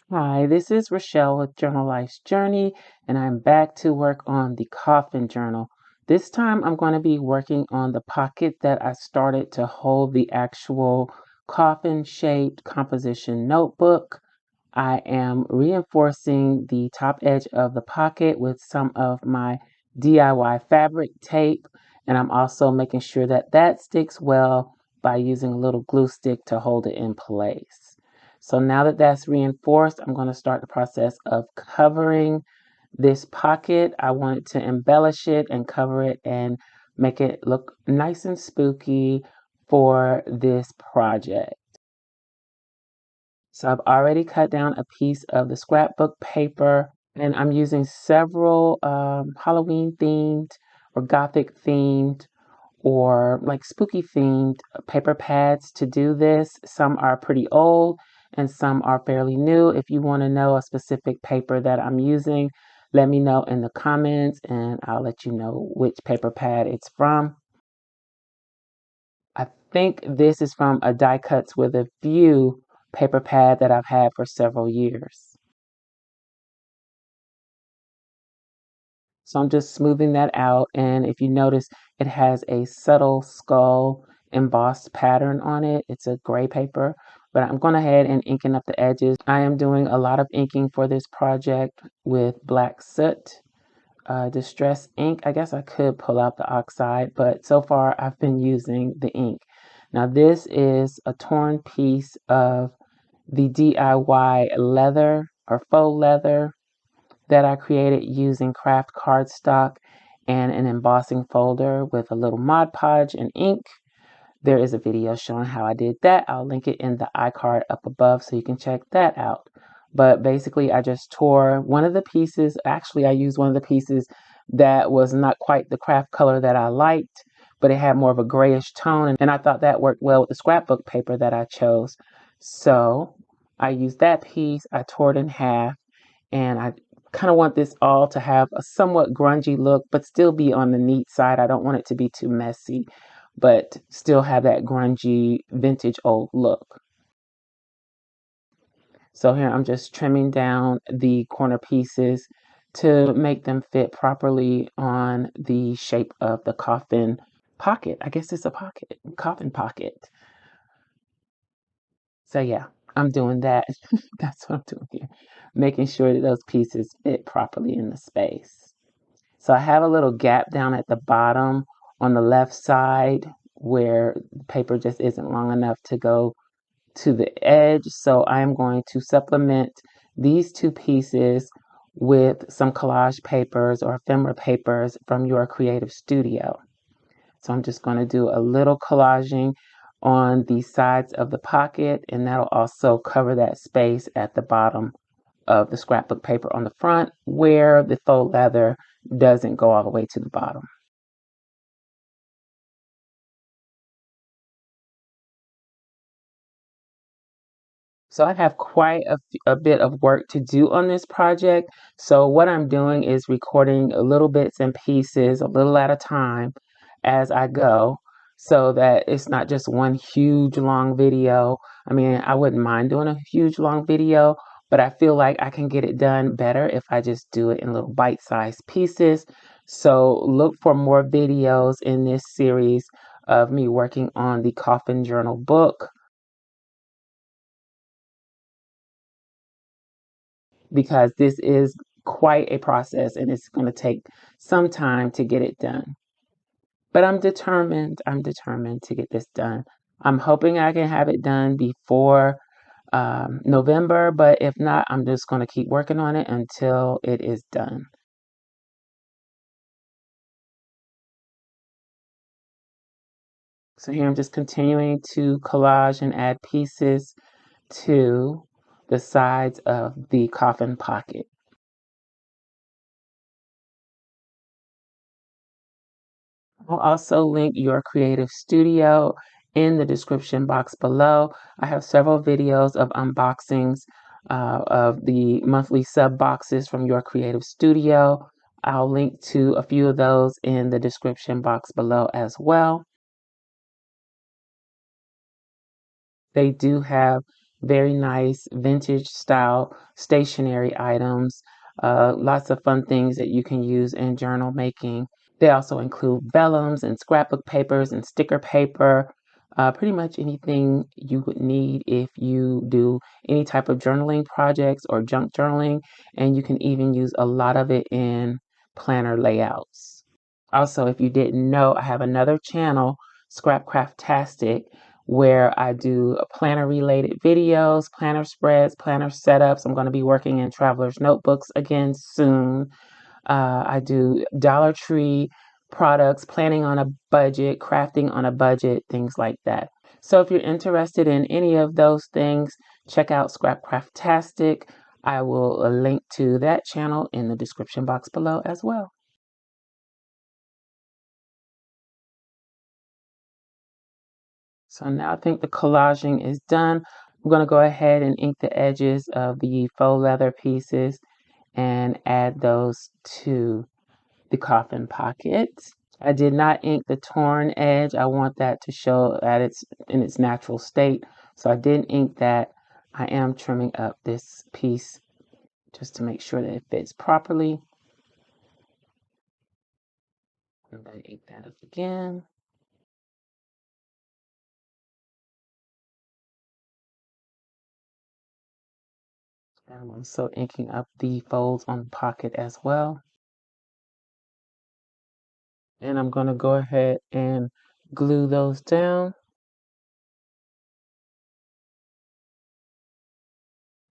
Hi, this is Rachelle with Journal Life's Journey, and I'm back to work on the Coffin Journal. This time I'm going to be working on the pocket that I started to hold the actual coffin-shaped composition notebook. I am reinforcing the top edge of the pocket with some of my DIY fabric tape, and I'm also making sure that that sticks well by using a little glue stick to hold it in place. So now that that's reinforced, I'm going to start the process of covering this pocket. I wanted to embellish it and cover it and make it look nice and spooky for this project. So I've already cut down a piece of the scrapbook paper, and I'm using several Halloween themed or Gothic themed or like spooky themed paper pads to do this. Some are pretty old and some are fairly new. If you want to know a specific paper that I'm using, let me know in the comments and I'll let you know which paper pad it's from. I think this is from a Die Cuts with a View paper pad that I've had for several years. So I'm just smoothing that out, and if you notice, it has a subtle skull embossed pattern on it. It's a gray paper, but I'm going ahead and inking up the edges. I am doing a lot of inking for this project with black soot, distress ink. I guess I could pull out the oxide, but so far I've been using the ink. Now this is a torn piece of the DIY leather or faux leather that I created using craft cardstock and an embossing folder with a little Mod Podge and ink. There is a video showing how I did that. I'll link it in the iCard up above so you can check that out. But basically, I just tore one of the pieces. Actually, I used one of the pieces that was not quite the craft color that I liked, but it had more of a grayish tone. And I thought that worked well with the scrapbook paper that I chose. So I used that piece, I tore it in half, and I kind of want this all to have a somewhat grungy look, but still be on the neat side. I don't want it to be too messy, but still have that grungy vintage old look. So here I'm just trimming down the corner pieces to make them fit properly on the shape of the coffin pocket. I guess it's a pocket, coffin pocket. So yeah, I'm doing that. That's what I'm doing here, making sure that those pieces fit properly in the space. So I have a little gap down at the bottom on the left side where the paper just isn't long enough to go to the edge. So I'm going to supplement these two pieces with some collage papers or ephemera papers from your creative studio. So I'm just going to do a little collaging on the sides of the pocket, and that'll also cover that space at the bottom of the scrapbook paper on the front where the faux leather doesn't go all the way to the bottom. So I have quite a bit of work to do on this project. So what I'm doing is recording little bits and pieces, a little at a time as I go, so that it's not just one huge long video. I mean, I wouldn't mind doing a huge long video, but I feel like I can get it done better if I just do it in little bite-sized pieces. So look for more videos in this series of me working on the Coffin Journal book, because this is quite a process and it's going to take some time to get it done. But I'm determined. I'm determined to get this done. I'm hoping I can have it done before November, but if not, I'm just going to keep working on it until it is done. So here I'm just continuing to collage and add pieces to the sides of the coffin pocket. I'll also link your creative studio in the description box below. I have several videos of unboxings of the monthly sub boxes from your creative studio. I'll link to a few of those in the description box below as well. They do have Very nice vintage style stationery items. Lots of fun things that you can use in journal making. They also include vellums and scrapbook papers and sticker paper. Pretty much anything you would need if you do any type of journaling projects or junk journaling, and you can even use a lot of it in planner layouts. Also, if you didn't know, I have another channel, Scrapcraftastic, where I do planner related videos, planner spreads, planner setups. I'm going to be working in traveler's notebooks again soon. I do Dollar Tree products, planning on a budget, crafting on a budget, things like that. So if you're interested in any of those things, check out Scrapcraftastic. I will link to that channel in the description box below as well. So now I think the collaging is done. I'm going to go ahead and ink the edges of the faux leather pieces and add those to the coffin pocket. I did not ink the torn edge. I want that to show that it's in its natural state. So I didn't ink that. I am trimming up this piece just to make sure that it fits properly. I'm going to ink that up again. And I'm also inking up the folds on the pocket as well. And I'm going to go ahead and glue those down.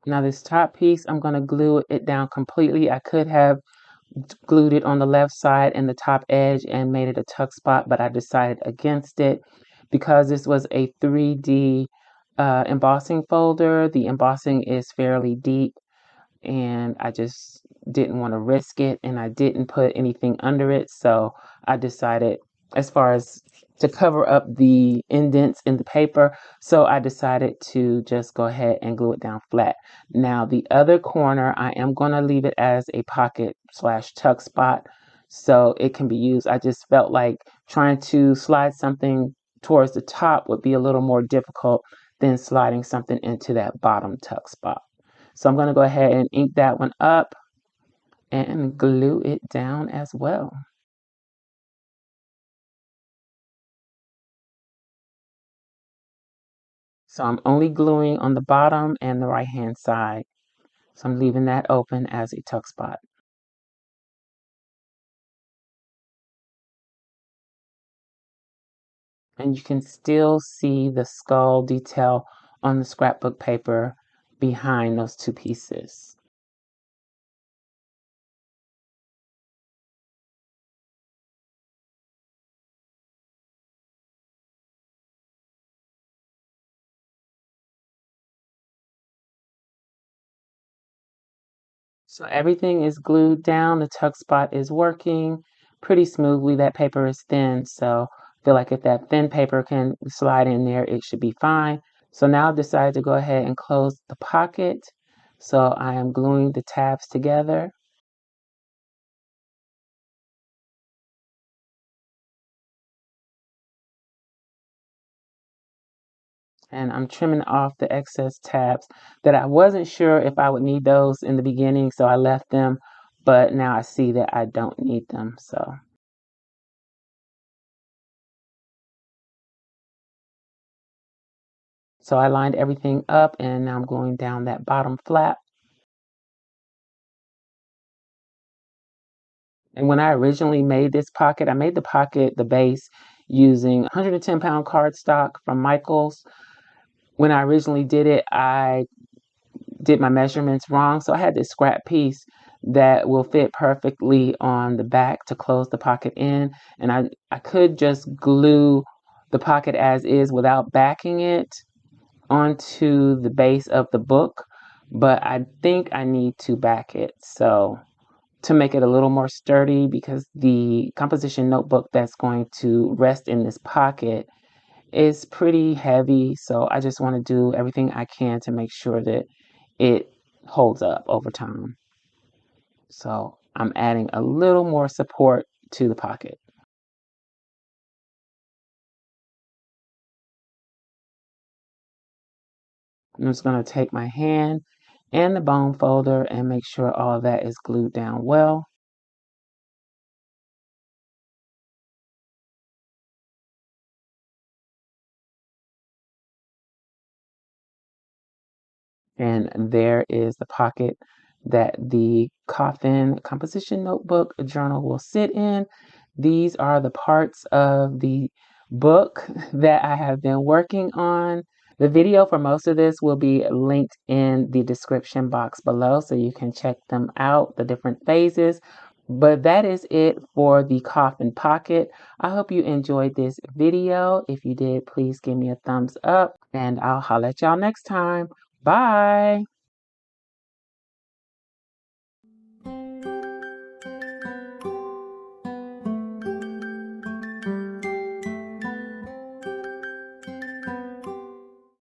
Now this top piece, I'm going to glue it down completely. I could have glued it on the left side and the top edge and made it a tuck spot, but I decided against it because this was a 3D embossing folder. The embossing is fairly deep, and I just didn't want to risk it, and I didn't put anything under it, so I decided, as far as to cover up the indents in the paper, so I decided to just go ahead and glue it down flat. Now the other corner, I am going to leave it as a pocket slash tuck spot so it can be used. I just felt like trying to slide something towards the top would be a little more difficult than sliding something into that bottom tuck spot. So I'm going to go ahead and ink that one up and glue it down as well. So I'm only gluing on the bottom and the right hand side. So I'm leaving that open as a tuck spot. And you can still see the skull detail on the scrapbook paper behind those two pieces. So everything is glued down. The tuck spot is working pretty smoothly. That paper is thin, so I feel like if that thin paper can slide in there, it should be fine. So now I've decided to go ahead and close the pocket. So I am gluing the tabs together. And I'm trimming off the excess tabs that I wasn't sure if I would need those in the beginning, so I left them, but now I see that I don't need them. So I lined everything up, and now I'm going down that bottom flap. And when I originally made this pocket, I made the pocket, the base, using 110-pound cardstock from Michaels. When I originally did it, I did my measurements wrong. So I had this scrap piece that will fit perfectly on the back to close the pocket in. And I could just glue the pocket as is without backing it onto the base of the book. But I think I need to back it. So to make it a little more sturdy, because the composition notebook that's going to rest in this pocket is pretty heavy. So I just want to do everything I can to make sure that it holds up over time. So I'm adding a little more support to the pocket. I'm just going to take my hand and the bone folder and make sure all that is glued down well. And there is the pocket that the Coffin composition notebook journal will sit in. These are the parts of the book that I have been working on. The video for most of this will be linked in the description box below, so you can check them out, the different phases. But that is it for the Coffin pocket. I hope you enjoyed this video. If you did, please give me a thumbs up, and I'll holler at y'all next time. Bye.